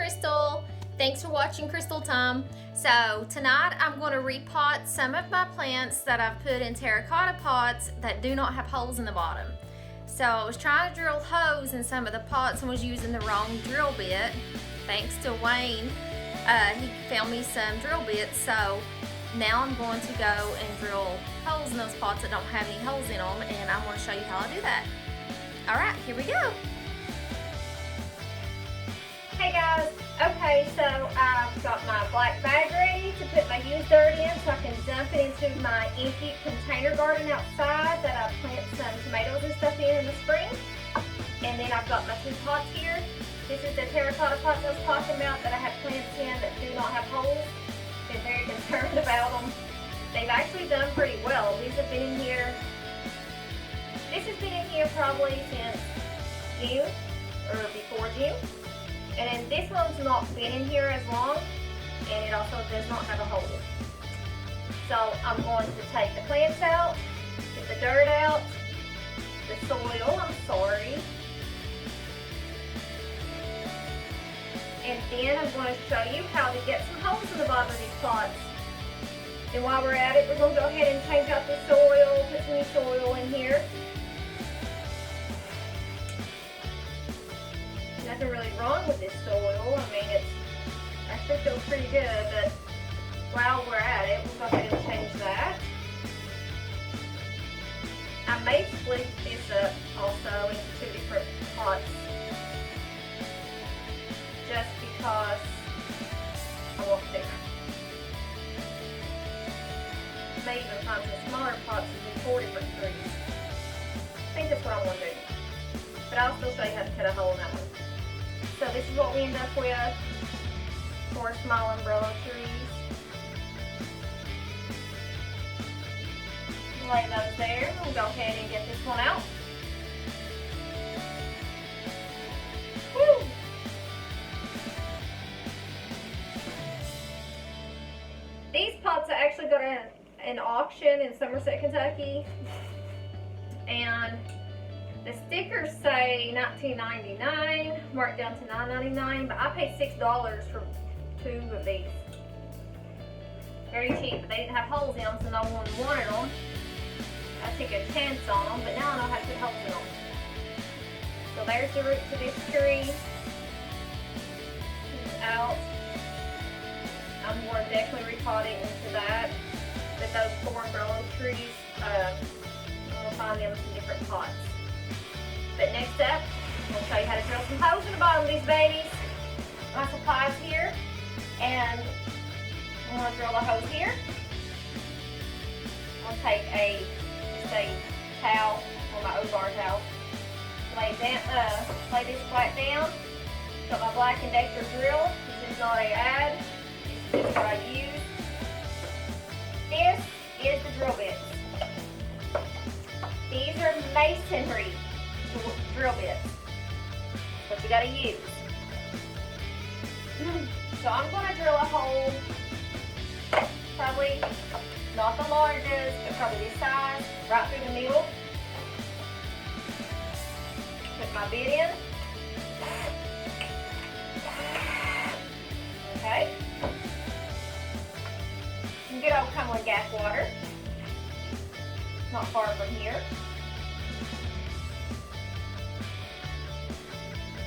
Crystal. Thanks for watching Crystal Time. So tonight I'm going to repot some of my plants that I've put in terracotta pots that do not have holes in the bottom. So I was trying to drill holes in some of the pots and was using the wrong drill bit. Thanks to Wayne, he found me some drill bits. So now I'm going to go and drill holes in those pots that don't have any holes in them, and I'm going to show you how I do that. All right, here we go. Hey guys, okay, so I've got my black bag ready to put my used dirt in so I can dump it into my empty container garden outside that I plant some tomatoes and stuff in the spring. And then I've got my two pots here. This is the terracotta pots I was talking about that I have plants in that do not have holes. Been very concerned about them. They've actually done pretty well. These have been in here, this has been in here probably since June or before June. And then this one's not been in here as long, and it also does not have a hole. So I'm going to take the plants out, get the dirt out, the soil, I'm sorry. And then I'm going to show you how to get some holes in the bottom of these pots. And while we're at it, we're going to go ahead and change out the soil, put some new soil in here. Nothing really wrong with this soil. I mean, it actually feels pretty good, but while we're at it, we'll go ahead and change that. I may split this up also into two different pots, just because I want to. May even find some smaller pots and do 4 different trees. I think that's what I want to do. But I'll still show you how to cut a hole in that one. So this is what we end up with for small umbrella trees. Lay those there. We'll go ahead and get this one out. Woo! These pots I actually got at an auction in Somerset, Kentucky, and the stickers say $19.99, marked down to $9.99, but I paid $6 for 2 of these. Very cheap, but they didn't have holes in them, so no one wanted them. I took a chance on them, but now I know how to put holes in them. So there's the roots of this tree. It's out. I'm more definitely repotting into that. But those 4 umbrella trees, I'm going to find them in some different pots. But next up, I'm going to show you how to drill some holes in the bottom of these babies. My supplies here, and I'm going to drill the hose here. I'm going to take just a towel, or my O-bar towel, lay this flat down. Got my Black&Decker drill. This is not an ad. This is what I use. This is the drill bits. These are Masonry drill bits, but you gotta use. So I'm gonna drill a hole, probably not the largest, but probably this size, right through the middle. Put my bit in. Okay. Some good old Cumberland gas water. Not far from here.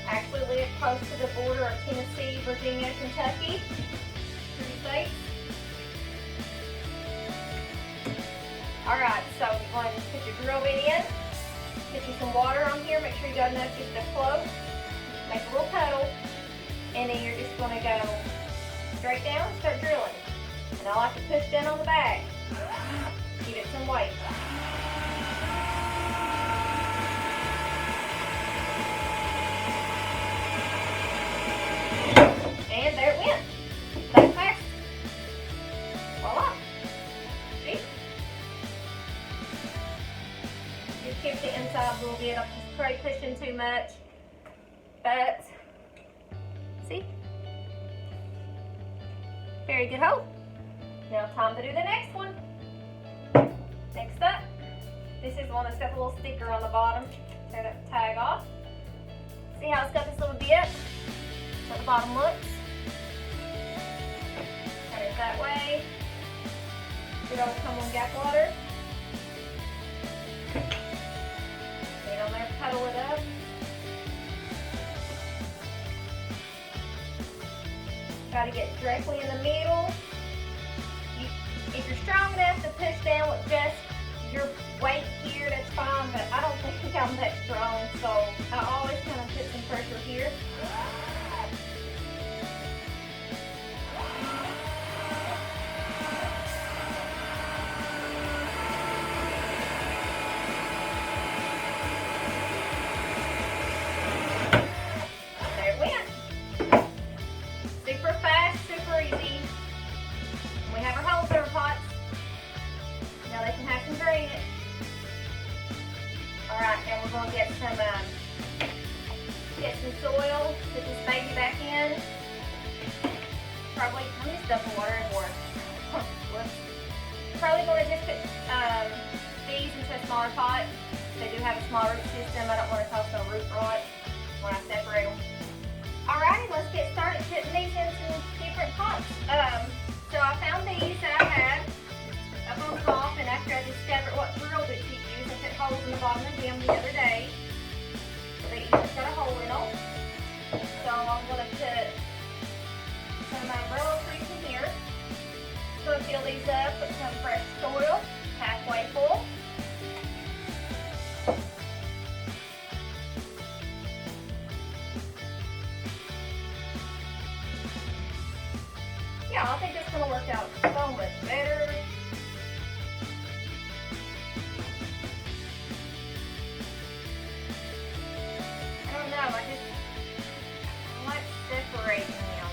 I actually live close to the border of Tennessee, Virginia, Kentucky. Pretty safe. Alright, so you're going to put your drill bit in. Put you some water on here. Make sure you got enough just to float. Make a little puddle. And then you're just going to go straight down and start drilling. And I like to push down on the bag. Give it some weight. And there it went. That fast. Voila. See? Just keep the inside a little bit. I'm just probably pushing too much. But, see? Very good hole. Now time to do the next one. Next up, this is one that's got a little sticker on the bottom. Tear that tag off. See how it's got this little bit? So the bottom looks. Cut it that way. Good old Cumberland gap water. Get on there, cuddle it up. Try to get directly in the middle. If you're strong enough to push down with just your weight here, that's fine, but I don't think I'm that strong, so I always kind of put some pressure here. There it went. Super fast, super easy. We have our holes in our pots. Now they can have some drainage. Alright, now we're going to get some soil, put this baby back in. Probably, I'm just dumping water everywhere. Whoops. Probably going to just put these into a smaller pot. They do have a small root system. I don't want to cause no root rot when I separate them. Alrighty, let's get started putting these into different pots. So I found these that I had up on top, and after I discovered what drill bit to use, I put holes in the bottom of them the other day. So they each got a hole in them. So I'm going to put some of my umbrella trees in here. So fill these up with some fresh soil, halfway full. Yeah, I think it's going to work out so much better. I don't know, I like separating them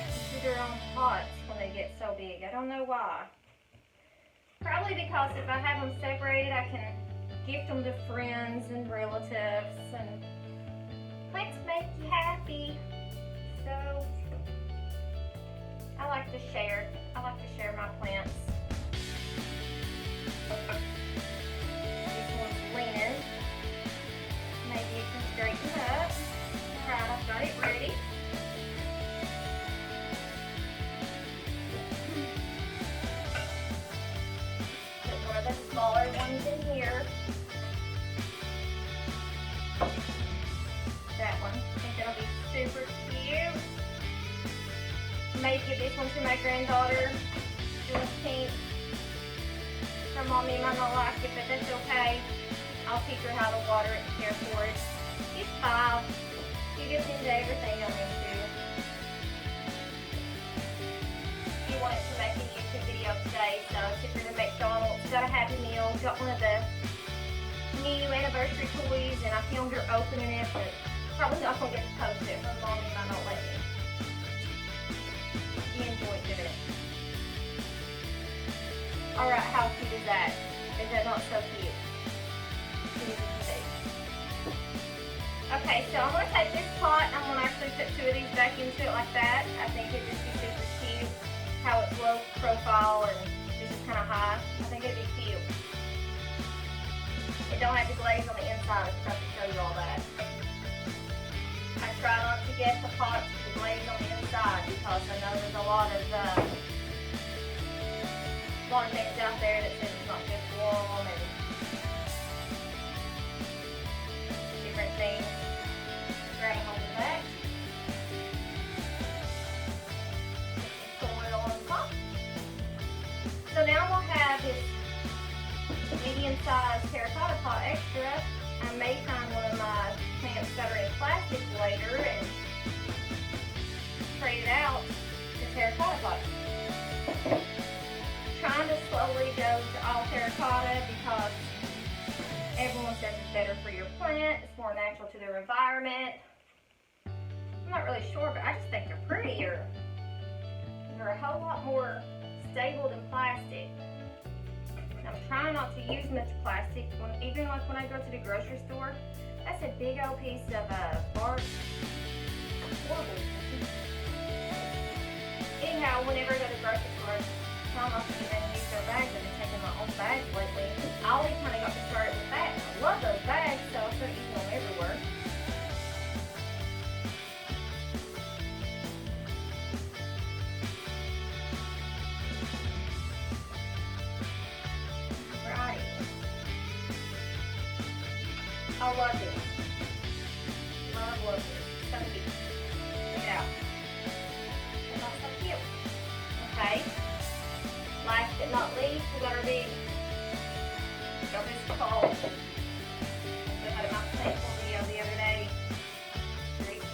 into their own pots when they get so big. I don't know why. Probably because if I have them separated, I can gift them to friends and relatives, and plants make you happy. So I like to share. I like to share my plants. This one's leaning. Maybe you can straighten up. Alright, I've got it ready. Put one of the smaller ones in here. That one. I think that'll be super cute. Maybe give this one to my granddaughter. She wants pink. Her mommy might not like it, but that's okay. I'll teach her how to water it and care for it. She's 5. She gets into everything I'm into. She wanted to make a YouTube video today, so I took her to McDonald's, got a Happy Meal, got one of the new anniversary toys, and I filmed her opening it, but probably not going to get to post it. Her mommy might not let me. She enjoyed doing it. Alright, how cute is that? Is that not so cute? Okay, so I'm going to take this pot and I'm going to actually put 2 of these back into it like that. I think it'd just be super cute how it's low profile and this is kind of high. I think it'd be cute. It don't have to glaze on the inside, I have to show you all that. I try not to get the pots to glaze on the inside because I know there's a lot of things out there that says it's not good for them and different things. Grab a hold of that. Put some soil on top. So now we'll have this medium-sized terracotta pot extra. I may find one of my plants that are in plastic later and trade it out to terracotta pot. Trying to slowly go to all terracotta because everyone says it's better for your plant, it's more natural to their environment. I'm not really sure, but I just think they're prettier. They're a whole lot more stable than plastic. I'm trying not to use much plastic. Even like when I go to the grocery store, that's a big old piece of bark. Horrible. Anyhow, whenever I go to the grocery store, I try not to even use their bags. I've been taking my own bags lately. Ollie kind of got me started with that. I love those bags, so I start using them everywhere. so cute. Check it out. It's not so cute. Okay. Last but not least, we got our big called. I had a mouse sample video the other day.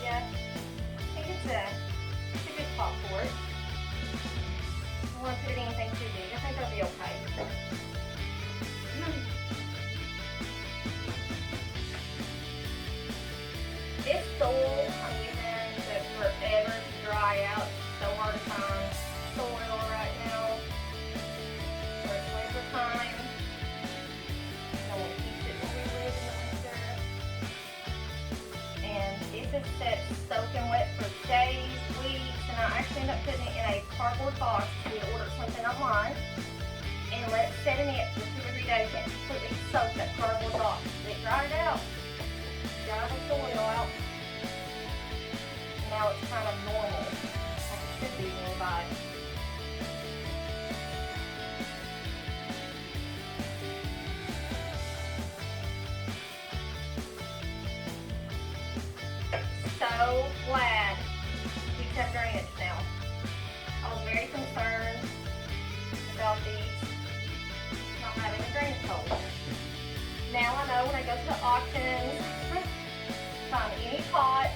Yeah. I think it's a good pot for it. I don't want to put it in anything too big. I think that'll be okay. This soil I'm using took forever to dry out. So hard to find soil right now. For it's winter time. I want to keep it where we live in the winter. And this is set soaking wet for days, weeks, and I actually end up putting it in a cardboard box. We ordered something online. And let it set in it for 2 or 3 days and completely soak that cardboard box. It dried it out. Dry the soil out. Now it's kind of normal, like it should be nearby. So glad we kept drainage now. I was very concerned about these not having a drainage hole. Now I know when I go to the auctions, find any pot,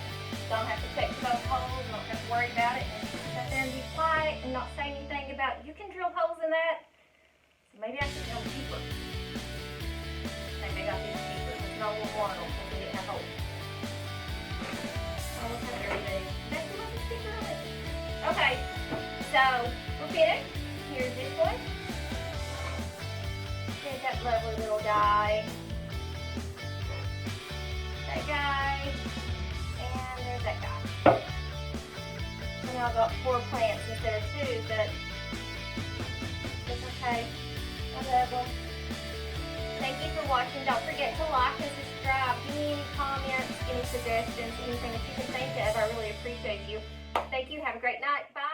don't have to check for those holes, don't have to worry about it, and sit there and be quiet and not say anything about, you can drill holes in that. So maybe I should get them cheaper. I think I got these cheaper, because no one wanted them because they didn't have holes. Oh, look how dirty they are. That's the one that's cheaper on it. Okay, so we're finished. Here's this one. Here's that lovely little guy. That guy. And there's that guy. So now I've got 4 plants instead of 2, but it's okay. I love them. Thank you for watching. Don't forget to like and subscribe. Give me any comments, any suggestions, anything that you can think of. I really appreciate you. Thank you. Have a great night. Bye.